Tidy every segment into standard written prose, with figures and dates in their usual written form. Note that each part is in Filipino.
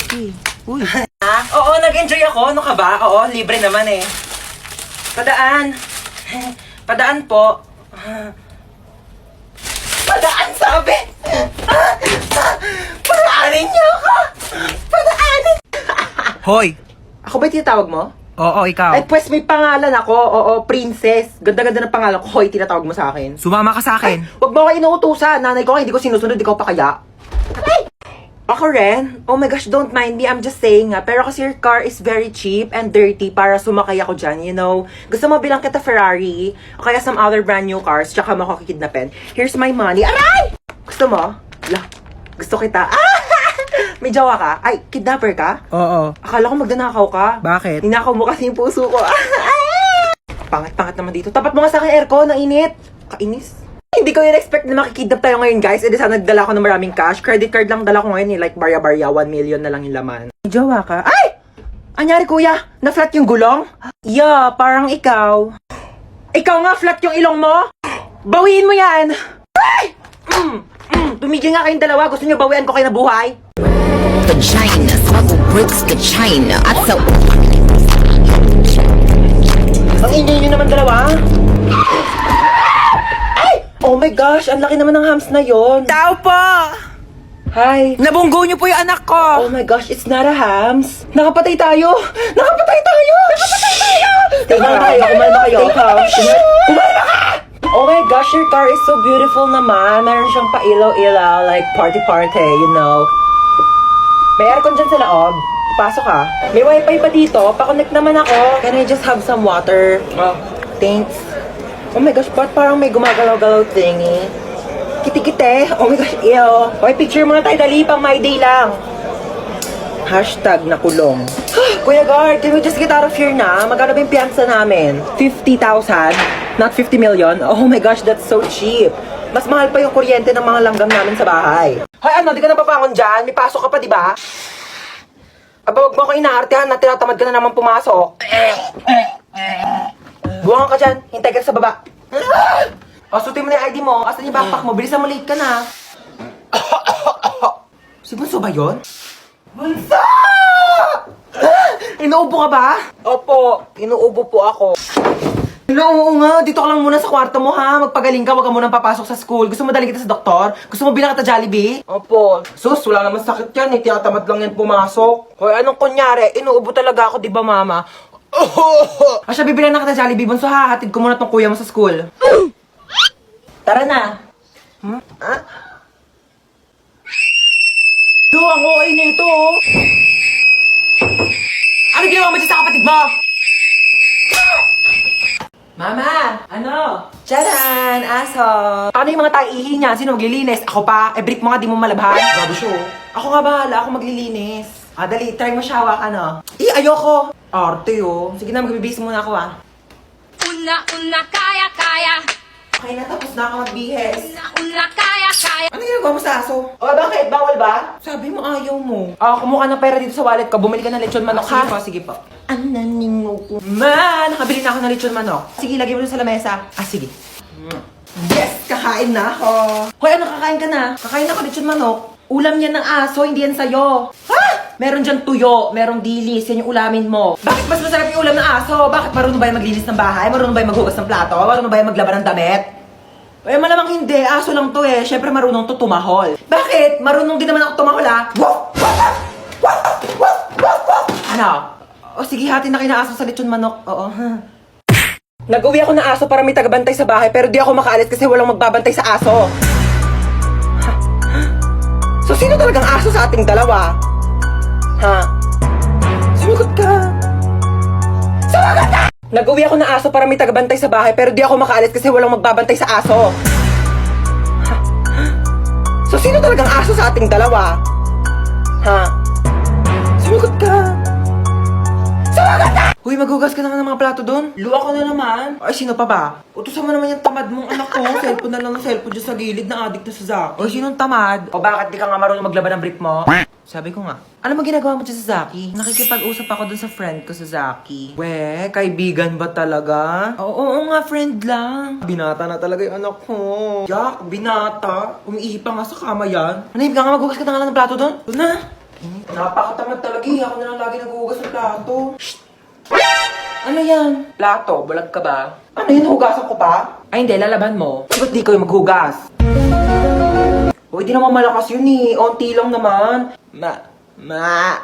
Sige. Uy. Oo, nag-enjoy ako. Ano ka ba? Oo, libre naman eh. Padaan. Padaan po. Padaan, sabi! Padaanin niyo ako! Padaanin! Hoy! Ako ba yung tinatawag mo? Oo, ikaw. Ay, pues may pangalan ako. Oo, princess. Ganda-ganda ng pangalan ko. Hoy, tinatawag mo sa akin. Sumama ka sa akin. Huwag mo ako inuutusan. Nanay ko, hindi ko sinusunod. Ikaw pa kaya? Ay! Ako rin? Oh my gosh, don't mind me. I'm just saying nga. Pero kasi your car is very cheap and dirty para sumakay ako dyan, you know. Gusto mo bilang kita Ferrari o kaya some other brand new cars tsaka mo ako kikidnapin. Here's my money. Aray! Gusto mo? La, gusto kita. Ah! May jowa ka? Ay, kidnapper ka? Oo. Akala ko magdanakaw ka. Bakit? Ninakaw mo kasi yung puso ko. Pangat-pangat naman dito. Tapat mo nga sa akin aircon, ang init. Kainis. Hindi ko in-expect na makikidnap tayo ngayon, guys. E di sana nagdala ko ng maraming cash. Credit card lang dala ko ngayon eh. Like barya-barya, 1 million na lang yung laman. May jowa ka? Ay! Anyari kuya? Na-flat yung gulong? Yeah, parang ikaw. Ikaw nga, flat yung ilong mo? Bawiin mo yan! Ay! Tumigil nga kayong dalawa. Gusto nyo bawian ko kayo na buhay? Vagina, smuggle bricks to China. I tell Ang ingay nyo naman dalawa. Ay! Oh my gosh, ang laki naman ng hams na yon. Tao po! Hi. Nabunggo niyo po yung anak ko! Oh my gosh, it's not a hams. Nakapatay tayo! Nakapatay tayo! Nakapatay tayo! Kumalma kayo, kumalma kayo. Kumalma ka! Oh my gosh, your car is so beautiful naman. Meron siyang pailaw-ilaw, like party-party, you know. May aircon dyan sa loob. Pasok ka. May wifi pa dito. Pa-connect naman ako. Can I just have some water? Oh, thanks. Oh my gosh, ba't parang may gumagalaw-galaw thingy? Kiti-kite. Oh my gosh, ew. Okay, picture muna tayo. Dali, pang my day lang. Hashtag nakulong. Kuya Guard, can we just get out of here na? Magkano ba yung piyansa namin? 50,000? Not 50 million? Oh my gosh, that's so cheap. Mas mahal pa yung kuryente ng mga langgam namin sa bahay. Hoy, ano? Di ka napapangon dyan? May pasok ka pa, di ba? Aba, wag mo ako inaartehan na tinatamad ka na naman pumasok. Buwangan ka dyan. Hintay ka sa baba. O, sutin mo na yung ID mo. Asan yung backpack mo? Bilisan mo, late ka na. Si Bunso ba yun? Bunso! Inuubo ka ba? Opo, inuubo po ako. Oo nga, dito ka lang muna sa kwarto mo ha. Magpagaling ka, wag ka munang papasok sa school. Gusto mo dali kita sa doktor? Gusto mo bilang kita Jollibee? Opo. Sus, wala naman sakit yan. Tinatamad lang yan pumasok. Hoy, anong kunyari? Inuubo talaga ako, di ba mama? Asya, bibilang na kita Jollibee. Bunso ha, hatid ko muna tong kuya mo sa school. Tara na. Ah? Do, ang OA na ito oh. Ano ginawa mo dyan sa kapatid mo? Mama! Ano? Tcharan! Aso! Ano yung mga taihi niya? Sino maglilinis? Ako pa? Brick mo nga, di mo malabhan. Grabe siya. Ako nga bahala, ako maglilinis. Dali, try mo siya, ano? Ayoko! Arte, oh. Sige na, magbibihis muna ako, Una, kaya. Okay na, tapos na ako magbihis. Una, kaya. Ano ginagawa mo sa aso? Bakit? Bawal ba? Sabi mo, ayaw mo. Kumuha ng pera dito sa wallet ko. Bumili ka ng lechon manok, ha? Sige po. Ananingo ko. Nakabili na ako ng lechon manok. Sige, lagay mo dun sa lamesa. Sige. Yes! Kakain na ako. Hoy, ano kakain ka na? Kakain ako lechon manok. Ulam yan ng aso, hindi yan sa'yo. Ha? Meron dyan tuyo, merong dilis, yan yung ulamin mo. Bakit mas masarap yung ulam ng aso? Bakit marunong ba yung maglinis ng bahay? Marunong ba yung maghugas ng plato? Marunong ba yung maglaban ng damit? Malamang hindi. Aso lang to eh. Siyempre marunong to tumahol. Bakit? Marunong din naman ako tumahol ah. Ano? O sige, hati na kayo na aso sa lechon manok. Oo. Nag-uwi ako ng aso para may tagabantay sa bahay pero di ako makaalis kasi walang magbabantay sa aso. So sino talagang aso sa ating dalawa? Ha? Sumagot ka. Sumagot ka! Nag-uwi ako ng aso para may tagabantay sa bahay pero di ako makaalis kasi walang magbabantay sa aso. So sino talagang aso sa ating dalawa? Ha? Sumagot ka. Sumagot ka! Uy, maghugas ka naman ng mga plato doon. Luwa ko na naman. Ay, sino pa ba? Utusan mo naman yung tamad mong anak ko. Cellphone na lang ng cellphone dyan sa gilid na addict na sa Zaki. O, sinong tamad? O bakit di ka nga marunong maglaban ng brick mo? Sabi ko nga. Ano mo ginagawa mo dyan sa Zaki? Nakikipag-usap ako dun sa friend ko sa Zaki. We, kaibigan ba talaga? Oo nga, friend lang. Binata na talaga yung anak ko. Jack, binata? Umiihi pa nga sa kama yan. Manahimik ka nga, maghugas ka na nga ng plato doon. Doon na. Napakatamad talaga eh. Ako na lang lagi naghuhugas ng plato. Shh! Ano yan? Plato? Bulag ka ba? Ano yun? Hugasan ko pa? Ay hindi, lalaban mo. Ba't di kayo maghugas? Uy, di naman malakas yun eh. Onti lang naman.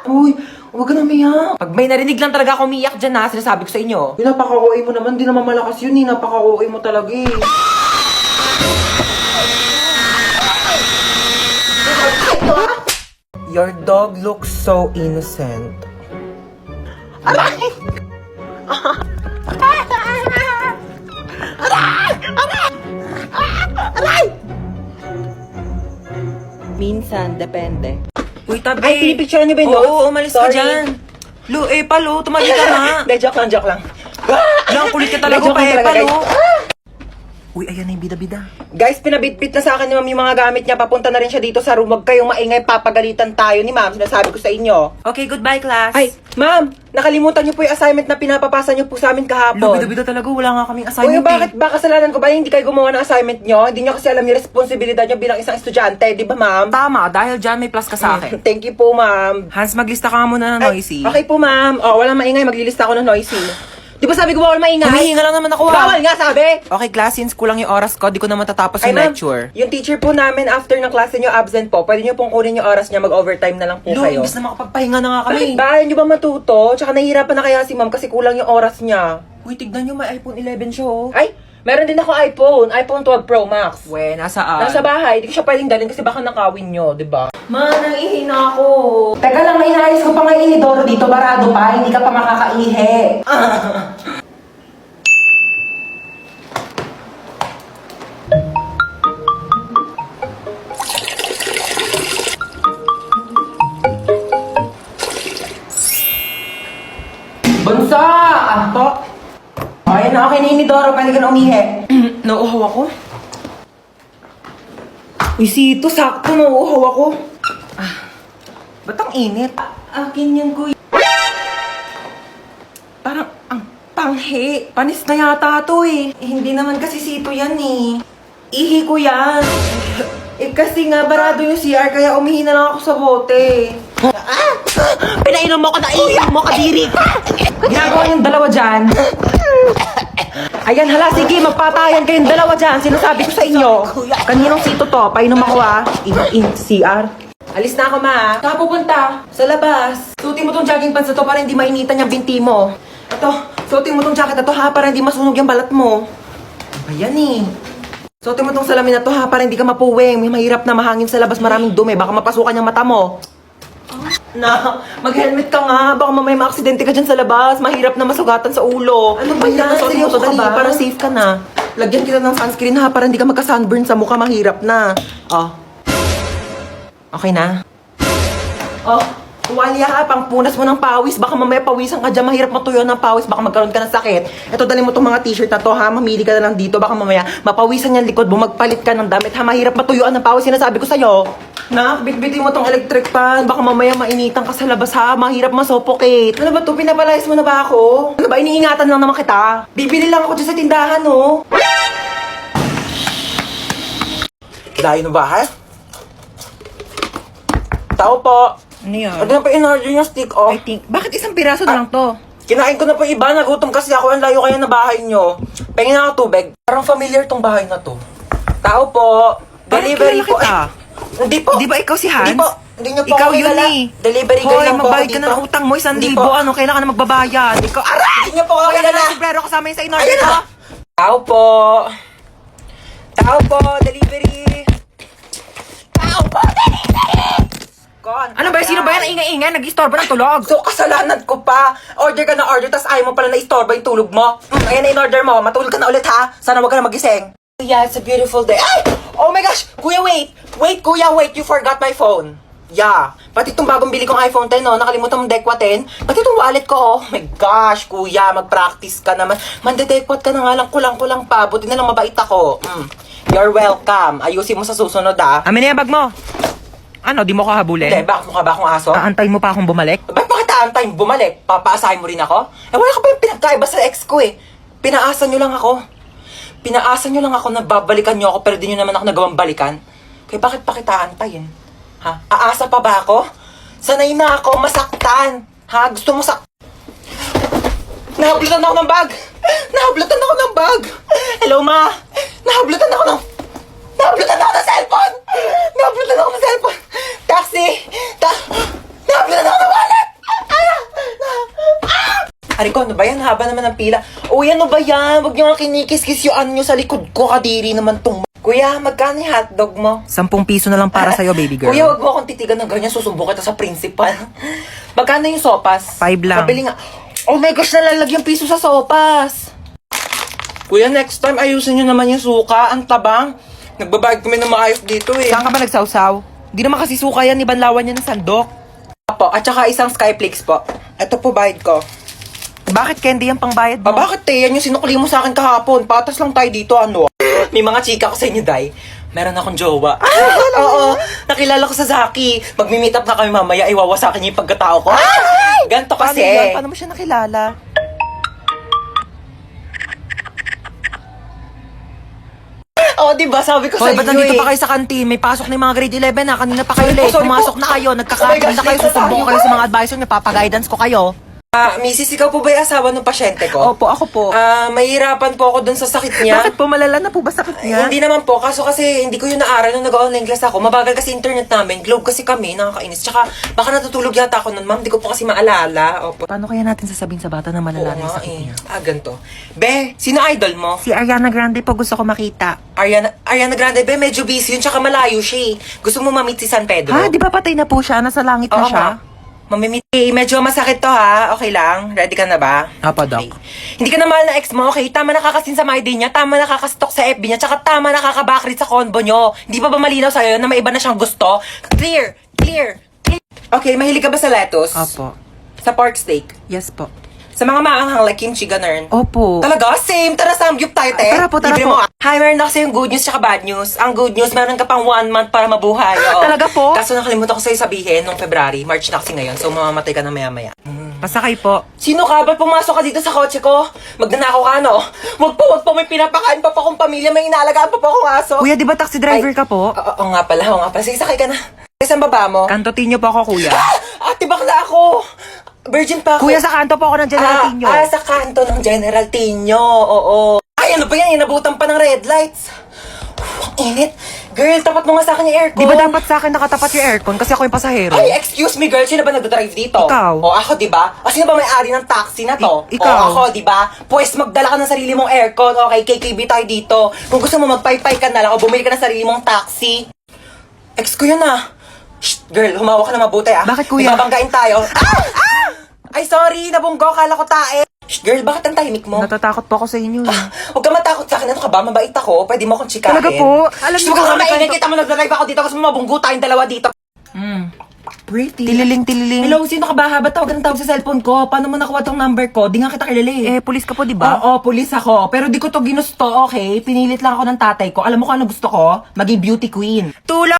Uy, huwag ka na umiyak. Pag may narinig lang talaga ako umiyak dyan na, sinasabi ko sa inyo. Yung napaka-OA mo naman, di naman malakas yun eh. Napaka-OA mo talaga eh. Your dog looks so innocent. Aray! Aray! Minsan, depende. Uy, tabi. Ay, pinipicture niyo ba yun? Oo, umalis ka Sorry. dyan. Lu, Palo, tumali ka nga. Hindi, joke lang. Lang, kulit ka talaga Joke pa, lang talaga, Palo. guys. Uy, ayan na yung bida-bida. Guys, pinabitbit na sa akin ni ma'am yung mga gamit niya. Papunta na rin siya dito sa room. Huwag kayong maingay, papagalitan tayo ni ma'am. Sinasabi ko sa inyo. Okay, goodbye, class. Ay, ma'am, nakalimutan niyo po yung assignment na pinapapasa niyo po sa amin Lu, kahapon. bida-bida talaga. Wala nga kaming Uy, assignment bakit ba kasalanan ko ba hindi kayo gumawa ng assignment niyo? Hindi niyo kasi alam yung responsibilidad niyo bilang isang estudyante, di ba ma'am? Tama, dahil dyan may plus ka sa akin. Thank you po, ma'am. Hans, maglista ka nga muna ng Ay, noisy. okay po, ma'am. Oh, walang maingay, maglilista ako ng noisy. Di ba sabi ko bawal maingay? Humihinga lang naman ako, Bawal nga, sabi! Okay, class, since kulang yung oras ko, di ko na matatapos Ay, yung ma'am, lecture. yung teacher po namin after ng klase niyo absent po, pwede niyo pong kunin yung oras niya, mag-overtime na lang po Lu, kayo. imbis na makapagpahinga na nga Bakit kami. ba? Ayaw niyo ba matuto? Tsaka nahihirapan na kaya si ma'am kasi kulang yung oras niya. Uy, tignan nyo, may iPhone 11 siya, oh. Ay, meron din ako iPhone 12 Pro Max. We, nasaan? Nasa bahay, di ko siya pwedeng dalhin kasi baka nakawin nyo, di ba? Ma, nangihina ako. Teka lang, may inayos ko pa nga inidoro dito, barado pa, hindi ka pa makakaihi. Bunso! Anto! Ay, na okay na inidoro, pwede ka na umihi. Nauuhaw ako. Uy, Sito, sakto, nauuhaw ako. Ba't ang init? Akin yan, kuya. Parang, ang panghi. Panis na yata to eh. Hindi naman kasi Sito yan eh. Ihi ko yan. Kasi nga, barado yung CR, kaya umihi na lang ako sa bote. Pinainom mo ko na ihi mo, kadiri. Ginagawa yung dalawa dyan. Ayan, hala, sige, magpatayan kayong dalawa dyan. Sinasabi ko sa inyo. Kaninong Sito to? Painom ako in CR. Alis na ako, ma. Saan ka pupunta? Sa labas. Suotin mo tong jogging pants na to para hindi mainitan yung binti mo. Ito, suotin mo tong jacket na to ha para hindi masunog yung balat mo. Ayan eh. Suotin mo tong salamin na to ha para hindi ka mapuwing. May mahirap na mahangin sa labas, maraming dumi. Baka mapasukan yung mata mo. Na, mag-helmet ka nga. Baka mamaya ma-aksidente ka dyan sa labas. Mahirap na masugatan sa ulo. Ano ba yan? Seryoso ka ba? Para safe ka na. Lagyan kita ng sunscreen ha para hindi ka magka-sunburn sa mukha. Mahirap na. Oh. Okay na? Oh, tuwalya ha, pang punas mo ng pawis. Baka mamaya pawisan ka dyan, mahirap matuyo ng pawis. Baka magkaroon ka ng sakit. Ito, dali mo tong mga t-shirt na to ha. Mamili ka na lang dito. Baka mamaya mapawisan yung likod mo. Magpalit ka ng damit ha. Mahirap matuyuan ng pawis. Sinasabi ko sa'yo. Na, bitbitin mo tong electric fan. Baka mamaya mainitan ka sa labas ha. Mahirap masuffocate. Ano ba to? Pinapalayas mo na ba ako? Ano ba? Iniingatan lang naman kita. Bibili lang ako dyan sa tindahan, no? Dahil na ba ha? Tao po. Ano yan? Ano na pa in-order yung stick off? I think, bakit isang piraso na lang to? Kinain ko na po iba, nagutom kasi ako. Ang layo kaya na bahay nyo. Pengin na ako tubig. Parang familiar tong bahay na to. Tao po. Parang Delivery kilala po. kita. Ay, hindi po. Di ba ikaw si Hans? Hindi po. Hindi nyo po Ikaw ako yun kilala. eh. Delivery girl Hoy, lang po ako magbayad ka dito. ng utang mo, 1,000. Hindi po. Ano, kailangan na magbabayad. Ikaw, aray! Hindi nyo po ako Kaya kilala. na, sombrero kasama yun sa in-order Ayan ko. na. Tao po. Tao po. Delivery. Tao po. Delivery. Kon, Ano ba? Sino ba yan ang ingay-ingay? Nag-istorbo ng tulog. So, kasalanan ko pa. Order ka na order, tas ayaw mo pala na-istorba yung tulog mo. Ayan na in-order mo. Matulog ka na ulit, ha? Sana wag ka na magising. Yeah, it's a beautiful day. Ay! Oh my gosh! Kuya, wait! Wait, kuya, wait! You forgot my phone. Yeah. Pati itong bagong bili kong iPhone 10, no? Nakalimutan mong Dekwa 10. Pati itong wallet ko, oh. My gosh, kuya, mag-practice ka naman. Mandedekwat ka na nga lang, kulang-kulang pa. Buti na lang mabait ako. You're welcome. Ayusin mo sa susunod, ah. Amin na yung bag mo. Ano, di mo ko habulin? Hindi, bakit mukha ba akong aso? Aantayin mo pa akong bumalik? Ba't bakit aantayin bumalik? Papaasahin mo rin ako? Eh, wala ka pa yung pinagkaiba sa ex ko eh. Pinaasa nyo lang ako. Pinaasa nyo lang ako na babalikan nyo ako pero di nyo naman ako nagawang balikan. Kaya bakit pa kita aantayin? Ha? Aasa pa ba ako? Sanay na ako masaktan. Ha? Gusto mo Nahablutan ako ng bag! Nahablutan ako ng bag! Hello, ma! Nahablutan ako ng cellphone! Nahablutan ako ng cellphone! Taxi! Nahablutan ako ng wallet! Ariko, ano ba yan? Haba naman ng pila. Uy, ano ba yan? Huwag niyo nga kinikis-kis yung ano nyo sa likod ko. Kadiri naman tong... Kuya, magkano yung hotdog mo? 10 piso na lang para sa'yo, baby girl. Kuya, wag mo akong titigan ng ganyan. Susumbong kita sa principal. Magkano yung sopas? 5 lang. Pabili nga. Oh my gosh, nalalagyan piso sa sopas. Kuya, next time ayusin nyo naman yung suka. Ang tabang. Nagbabayad kami ng maayos dito eh. Saan ka ba nagsawsaw? Di naman kasi suka yan, ibanlawan niya ng sandok. Po, at saka isang Skyflakes po. Ito po bayad ko. Bakit candy yan pangbayad mo? Bakit Yan yung sinukli mo sa akin kahapon. Patas lang tayo dito, ano? May mga chika ko sa inyo, Day. Meron akong jowa. Oo, nakilala ko sa Zaki. Magmi-meet up na kami mamaya, iwawasakin niya yung pagkatao ko. Ganto Paano kasi. yan? Paano mo siya nakilala? Oo, diba? Sabi ko sa Hoy, inyo ba't nandito eh. pa kayo sa kantin? May pasok na yung mga grade 11 na. Kanina pa kayo late. Sorry po. Pumasok na kayo. Oh my Nagkakaroon gosh, na kayo. late na Susumbong tayo. kayo sa mga advisor niyo. Papaguidance ko kayo. Mrs., ikaw po ba yung asawa ng pasyente ko? Opo, ako po. Mahirapan po ako dun sa sakit niya. Bakit po malala na po ba sakit niya? Hindi naman po, kaso kasi hindi ko yun naaral nung nag-online class ako. Mabagal kasi internet namin. Globe kasi kami, nakakainis. Tsaka baka natutulog yata ako nun, ma'am. Hindi ko po kasi maalala. Opo. Paano kaya natin sasabihin sa bata na Oo malala na yung nga sakit eh. niya? Ganito. Be, sino idol mo? Si Ariana Grande po gusto ko makita. Ariana Grande, be, medyo busy yun. Tsaka malayo siya eh. Gusto mo ma-meet si San Pedro? Ha? Di ba patay na po siya? Nasa langit na Oo siya? nga. Mamimit. Medyo masakit to ha. Okay lang? Ready ka na ba? Apo, Doc. Okay. Hindi ka na mahal na ex mo, okay? Tama nakakasin sa my day niya, tama nakakastok sa FB niya, tsaka tama nakakabakrit sa convo nyo. Hindi pa ba malinaw sa'yo na may iba na siyang gusto? Clear! Clear! Clear! Okay, mahilig ka ba sa lettuce? Opo. Sa pork steak? Yes po. Sa mga maanghang like kimchi, ganun? Opo. Talaga? Same! Tara, samgyup tayo, te! Tara po, tara Libre po. mo. Hi, meron ako sa'yo yung good news tsaka bad news. Ang good news, meron ka pang 1 month para mabuhay. Oo. Talaga po? Kaso nakalimutan ko sa'yo sabihin nung February, March na kasi ngayon, so mamamatay ka na maya-maya. Pasakay po. Sino ka? Ba't pumasok ka dito sa kotse ko? Magnanakaw ka, no? Wag po. May pinapakain pa akong pamilya. May inaalagaan pa akong aso. Kuya, di ba taxi driver Ay, ka po? Oo nga pala. Sige, sakay ka na. Saan baba mo? Kantotinyo po ako, kuya. Ate, bakla ako. Virgin pa ako. Kuya, sa kanto po ako ng General Tinyo. Sa kanto ng General Tinyo. Oo. Ay, ano ba yan? Inabutan pa ng red lights. Ang init. Girl, tapat mo nga sa akin yung aircon. Di ba dapat sa akin nakatapat yung aircon kasi ako yung pasahero? Ay, excuse me, girl. Sino ba nagdadrive dito? Ikaw. O, ako, di ba? O, sino ba may-ari ng taxi na to? Ikaw. O, ako, di ba? Pues, magdala ka ng sarili mong aircon. Okay, KKB tayo dito. Kung gusto mo, magpaypay ka na lang o bumili ka ng sarili mong taxi. Ex ko yun, ah. Shh, girl, humawak ka na mabuti, ah. Bakit, kuya? Ibabanggain tayo. Ay, sorry, nabunggo. Kala ko tae. Shh, girl, bakit ang tahimik mo? Natatakot po ako sa inyo. Huwag ka matakot sa akin. Ano ka ba? Mabait ako. Pwede mo akong chikahin. Talaga po? Alam Shh, niyo huwag ba ka kami maingay. kanto- Kita mo nagdadrive ako dito. Gusto mo mabunggo tayong dalawa dito. Pretty. Tililing. Hello, sino ka ba? Ba't tawag ng tawag sa cellphone ko? Paano mo nakuha tong number ko? Di nga kita kilala eh. Pulis ka po, di ba? Oo, pulis ako. Pero di ko to ginusto, okay? Pinilit lang ako ng tatay ko. Alam mo kung ano gusto ko? Maging beauty queen. Tulong!